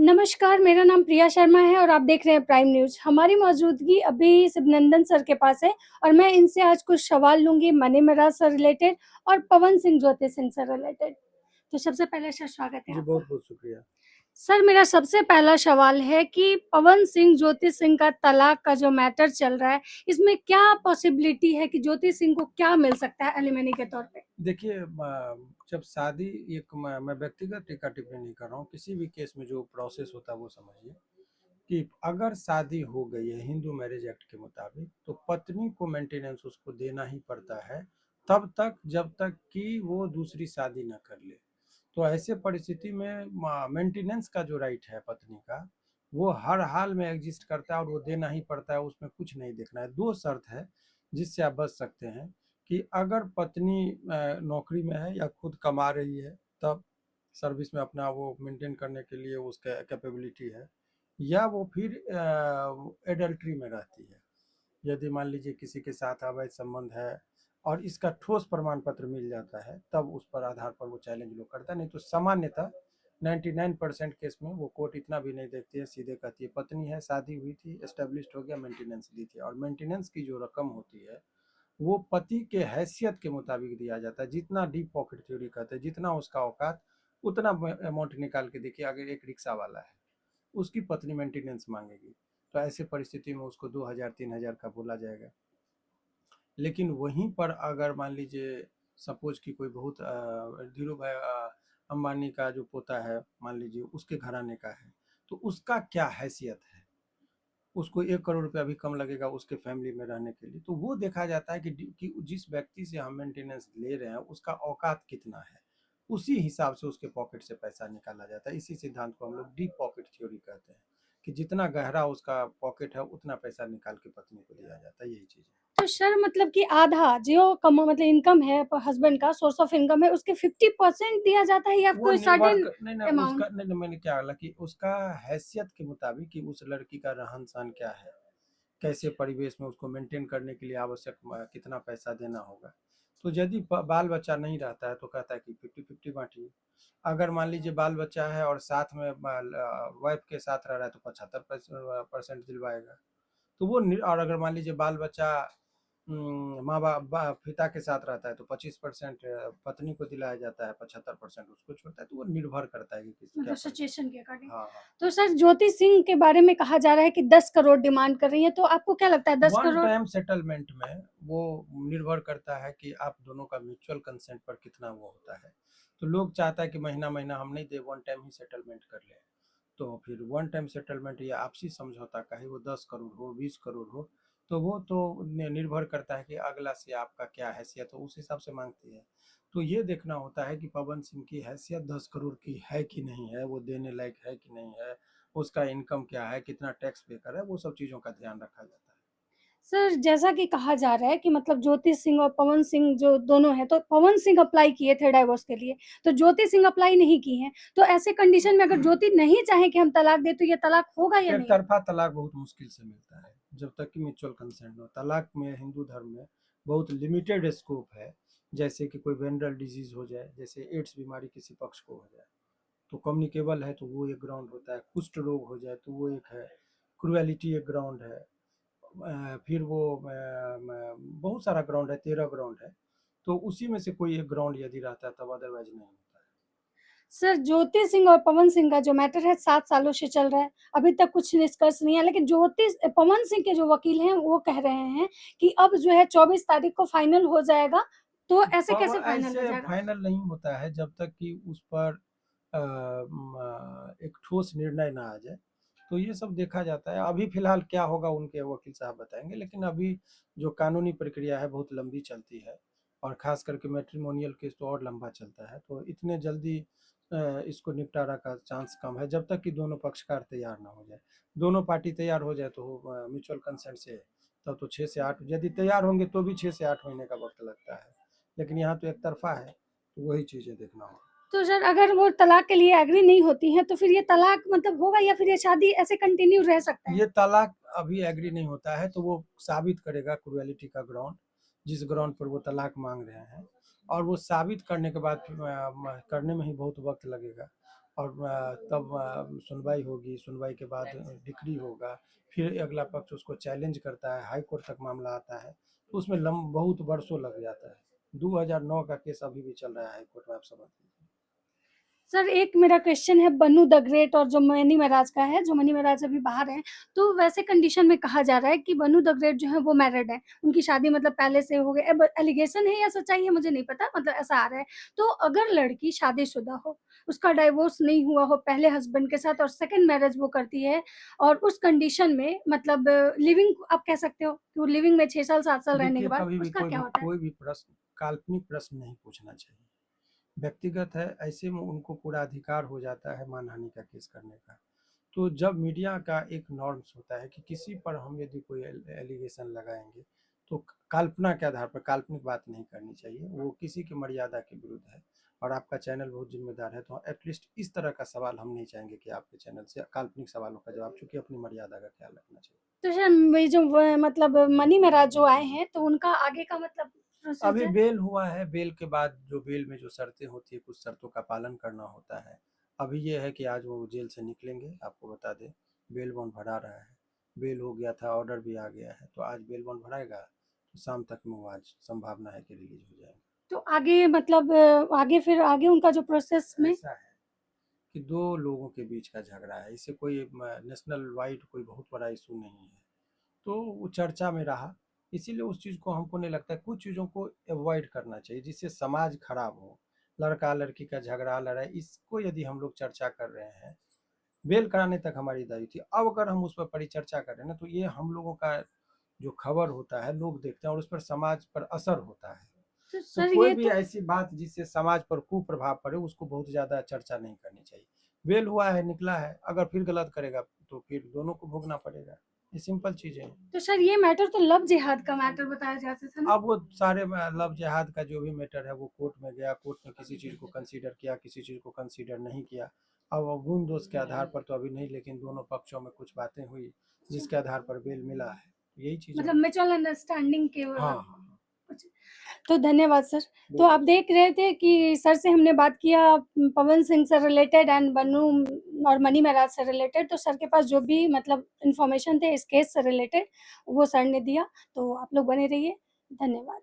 नमस्कार, मेरा नाम प्रिया शर्मा है और आप देख रहे हैं प्राइम न्यूज़। हमारी मौजूदगी अभी शिवनंदन सर के पास है और मैं इनसे आज कुछ सवाल लूँगी मनी मेराज से रिलेटेड और पवन सिंह ज्योति सिंह से रिलेटेड। तो सबसे पहले सर स्वागत है जी, आपका। बहुत-बहुत शुक्रिया। सर मेरा सबसे पहला सवाल है कि पवन सिंह, ज्योति सिंह का तलाक का जो मैटर चल रहा है, इसमें क्या पॉसिबिलिटी है कि ज्योति सिंह को क्या मिल सकता है एलिमनी के तौर पे? देखिए जब शादी एक मैं व्यक्तिगत टीका-टिप्पणी नहीं कर रहा हूँ, किसी भी केस में जो प्रोसेस होता है वो समझिए कि अगर शादी हो गई है हिंदू मैरिज एक्ट के मुताबिक, तो पत्नी को मेंटेनेंस उसको देना ही पड़ता है, तब तक जब तक कि वो दूसरी शादी ना कर ले। तो ऐसे परिस्थिति में मेंटेनेंस का जो राइट है पत्नी का, वो हर हाल में एग्जिस्ट करता है और वो देना ही पड़ता है, उसमें कुछ नहीं देखना है। 2 शर्त है जिससे आप बच सकते हैं कि अगर पत्नी नौकरी में है या खुद कमा रही है, तब सर्विस में अपना वो मेंटेन करने के लिए उसका कैपेबिलिटी है, या वो फिर एडल्ट्री में रहती है। यदि मान लीजिए किसी के साथ अवैध संबंध है और इसका ठोस प्रमाण पत्र मिल जाता है, तब उस पर आधार पर वो चैलेंज लोग करता है। नहीं तो सामान्यतः 99% केस में वो कोर्ट इतना भी नहीं देखती है, सीधे कहती है पत्नी है, शादी हुई थी, एस्टेब्लिश्ड हो गया, मेंटेनेंस दी थी। और मेंटेनेंस की जो रकम होती है वो पति के हैसियत के मुताबिक दिया जाता है। जितना डीप पॉकेट थ्योरी कहते हैं, जितना उसका औकात, उतना अमाउंट निकाल के देखिए। अगर एक रिक्शा वाला है, उसकी पत्नी मेंटेनेंस मांगेगी, तो ऐसे परिस्थिति में उसको 2000-3000 का बोला जाएगा। लेकिन वहीं पर अगर मान लीजिए सपोज कि कोई बहुत धीरू भाई अंबानी का जो पोता है, मान लीजिए उसके घराने का है, तो उसका क्या हैसियत है, उसको 1 करोड़ रुपया भी कम लगेगा उसके फैमिली में रहने के लिए। तो वो देखा जाता है कि जिस व्यक्ति से हम मेंटेनेंस ले रहे हैं उसका औकात कितना है, उसी हिसाब से उसके पॉकेट से पैसा निकाला जाता है। इसी सिद्धांत को हम लोग डीप पॉकेट थ्योरी कहते हैं, कि जितना गहरा उसका पॉकेट है उतना पैसा निकाल के पत्नी को दिया जाता है। यही चीज़ है। तो सर मतलब कि आधा जो कम मतलब इनकम है हस्बैंड का सोर्स ऑफ इनकम है उसके 50% दिया जाता है या वो कोई निर्भर सर्टेन नहीं नहीं अमाउंट? उसका नहीं नहीं, मैंने क्या बोला कि उसका हैसियत के मुताबिक कि उस लड़की का रहन सहन क्या है, कैसे परिवेश में उसको मेंटेन करने के लिए आवश्यक कितना पैसा देना होगा। तो यदि बाल बच्चा नहीं रहता है तो कहता है कि 50-50 बांटिए। अगर मान लीजिए बाल बच्चा है और साथ में वाइफ के साथ रह रहा है तो 75% दिलवाएगा। तो वो और अगर मान लीजिए बाल बच्चा माँ बाप पिता के साथ रहता है तो 25% पत्नी को दिलाया जाता है, 75% उसको छोड़ता है। तो वो निर्भर करता है कि किस क्या मतलब परिस्थिति। सिचुएशन के अकॉर्डिंग। हाँ हाँ। तो सर ज्योति सिंह के बारे में कहा जा रहा है कि 10 करोड़ डिमांड कर रही है, तो आपको क्या लगता है 10 वन करोड़? टाइम सेटलमेंट में वो निर्भर करता है कि आप दोनों का म्यूचुअल कंसेंट पर कितना वो होता है। तो लोग चाहता है कि महीना महीना हम नहीं दे, वन टाइम ही सेटलमेंट कर ले। तो फिर वन टाइम सेटलमेंट या आपसी समझौता का ही, वो 10 करोड़ हो 20 करोड़ हो, तो वो तो निर्भर करता है कि अगला से आपका क्या हैसियत हो, उस हिसाब से मांगती है। तो ये देखना होता है कि पवन सिंह की हैसियत 10 करोड़ की है कि नहीं है, वो देने लायक है कि नहीं है, उसका इनकम क्या है, कितना टैक्स पे कर है, वो सब चीज़ों का ध्यान रखा जाता है। सर जैसा कि कहा जा रहा है कि मतलब ज्योति सिंह और पवन सिंह जो दोनों हैं, तो पवन सिंह अप्लाई किए थे डाइवोर्स के लिए, तो ज्योति सिंह अप्लाई नहीं की हैं। तो ऐसे कंडीशन में अगर ज्योति नहीं चाहे कि हम तलाक दें, तो ये तलाक होगा या एक नहीं? तरफा तलाक बहुत मुश्किल से मिलता है जब तक कि म्यूचुअल कंसेंट हो। तलाक में हिंदू धर्म में बहुत लिमिटेड स्कोप है। जैसे कि कोई वेनरल डिजीज हो जाए, जैसे एड्स बीमारी किसी पक्ष को हो जाए तो कम्युनिकेबल है, तो वो एक ग्राउंड होता है। कुष्ठ रोग हो जाए तो वो एक है। क्रुएलिटी एक ग्राउंड है। फिर वो बहुत सारा ग्राउंड है, 13 ग्राउंड है। तो उसी में से कोई एक ग्राउंड यदि रहता है तब, अदरवाइज नहीं होता है। सर ज्योति सिंह और पवन सिंह का जो मैटर है 7 सालों से चल रहा है, अभी तक कुछ निष्कर्ष नहीं है। लेकिन पवन सिंह के जो वकील हैं वो कह रहे हैं कि अब जो है 24 तारीख को फाइनल हो जाएगा। तो ऐसे कैसे फाइनल हो ऐसे जाएगा? फाइनल नहीं होता है जब तक कि उस पर एक ठोस निर्णय ना आ जाए। तो ये सब देखा जाता है। अभी फिलहाल क्या होगा उनके वकील साहब बताएंगे, लेकिन अभी जो कानूनी प्रक्रिया है बहुत लंबी चलती है, और खास करके मैट्रिमोनियल केस तो और लंबा चलता है। तो इतने जल्दी इसको निपटारा का चांस कम है जब तक कि दोनों पक्षकार तैयार ना हो जाए। दोनों पार्टी तैयार हो जाए तो म्यूचुअल कंसेंट से, तब तो 6 से 8, यदि तैयार होंगे तो भी 6 से 8 महीने का वक्त लगता है। लेकिन यहाँ तो एक तरफा है, तो वही चीज़ें देखना होगा। तो सर अगर वो तलाक के लिए एग्री नहीं होती हैं, तो फिर ये तलाक मतलब होगा या फिर ये शादी ऐसे कंटिन्यू रह सकता है? ये तलाक अभी एग्री नहीं होता है, तो वो साबित करेगा क्रुएलिटी का ग्राउंड, जिस ग्राउंड पर वो तलाक मांग रहे हैं। और वो साबित करने के बाद करने में ही बहुत वक्त लगेगा। और तब सुनवाई होगी, सुनवाई के बाद डिक्री होगा, फिर अगला पक्ष उसको चैलेंज करता है, हाई कोर्ट तक मामला आता है, तो उसमें बहुत वर्षों लग जाता है। 2009 का केस अभी भी चल रहा है हाई कोर्ट में, आप समझ लीजिए। सर एक मेरा क्वेश्चन है बन्नू द ग्रेट और जो मनी महाराज का है, जो मनी महाराज अभी बाहर हैं, तो वैसे कंडीशन में कहा जा रहा है कि बन्नू द ग्रेट जो है वो मैरिड है, उनकी शादी मतलब पहले से हो गई। अब एलिगेशन है या सच्चाई है मुझे नहीं पता, मतलब ऐसा आ रहा है। तो अगर लड़की शादीशुदा हो, उसका डाइवोर्स नहीं हुआ हो पहले हस्बैंड के साथ और सेकंड मैरिज वो करती है, और उस कंडीशन में मतलब लिविंग आप कह सकते हो कि वो लिविंग में 6 साल 7 साल रहने के देखिए, बाद कभी भी उसका क्या होता है? कोई भी प्रश्न काल्पनिक प्रश्न नहीं पूछना चाहिए। व्यक्तिगत है, ऐसे में उनको पूरा अधिकार हो जाता है मानहानि का केस करने का। तो जब मीडिया का एक नॉर्म्स होता है कि किसी पर हम यदि कोई एलिगेशन लगाएंगे तो कल्पना के आधार पर काल्पनिक बात नहीं करनी चाहिए, वो किसी की मर्यादा के विरुद्ध है। और आपका चैनल बहुत जिम्मेदार है, तो एटलीस्ट इस तरह का सवाल हम नहीं चाहेंगे कि आपके चैनल से काल्पनिक सवालों का जवाब, चूंकि अपनी मर्यादा का ख्याल रखना चाहिए। तो सर वही जो मतलब मनी महाराज जो आए हैं, तो उनका आगे का मतलब अभी प्रोसीजर? बेल हुआ है, बेल के बाद जो बेल में जो शर्तें होती है, कुछ शर्तों का पालन करना होता है। अभी ये है कि आज वो जेल से निकलेंगे, आपको बता दें बेल बॉन्ड भरा रहा है, बेल हो गया था, ऑर्डर भी आ गया है, तो आज बेल बॉन्ड भराएगा, तो शाम तक में वो आज संभावना है कि रिलीज हो जाएंगे। तो आगे मतलब आगे फिर आगे उनका जो प्रोसेस में? ऐसा है कि दो लोगों के बीच का झगड़ा है, इसे कोई नेशनल वाइड कोई बहुत बड़ा इशू नहीं है, तो वो चर्चा में रहा, इसीलिए उस चीज़ को हमको नहीं लगता है, कुछ चीज़ों को अवॉइड करना चाहिए जिससे समाज खराब हो। लड़का लड़की का झगड़ा लड़ाई, इसको यदि हम लोग चर्चा कर रहे हैं, बेल कराने तक हमारी दायी थी, अब अगर हम उस पर परिचर्चा करें ना, तो ये हम लोगों का जो खबर होता है लोग देखते हैं और उस पर समाज पर असर होता है। तो तो सर कोई ये भी तो ऐसी बात जिससे समाज पर कुप्रभाव पड़े, उसको बहुत ज़्यादा चर्चा नहीं करनी चाहिए। बेल हुआ है, निकला है, अगर फिर गलत करेगा तो फिर दोनों को भोगना पड़ेगा, ये सिंपल चीज़ें हैं। तो सर ये मैटर तो लव जिहाद का मैटर बताया जाता था ना? अब वो सारे लव जिहाद का जो भी मैटर है वो कोर्ट में गया, कोर्ट ने किसी चीज़ को कंसीडर किया, किसी चीज़ को कंसीडर नहीं किया। अब वो गुण दोष के आधार पर तो अभी नहीं, लेकिन दोनों पक्षों में कुछ बातें हुई जिसके आधार पर बेल मिला है, यही चीज़ें मतलब हैं। म्यूचुअल अंडरस्टैंडिंग के हाँ हाँ हाँ, कुछ। तो धन्यवाद सर। तो आप बिल्कुल। देख रहे थे कि सर से हमने बात किया पवन सिंह से रिलेटेड एंड बन्नू और मनी महाराज से रिलेटेड, तो सर के पास जो भी मतलब इन्फॉर्मेशन थे इस केस से रिलेटेड वो सर ने दिया। तो आप लोग बने रहिए। धन्यवाद।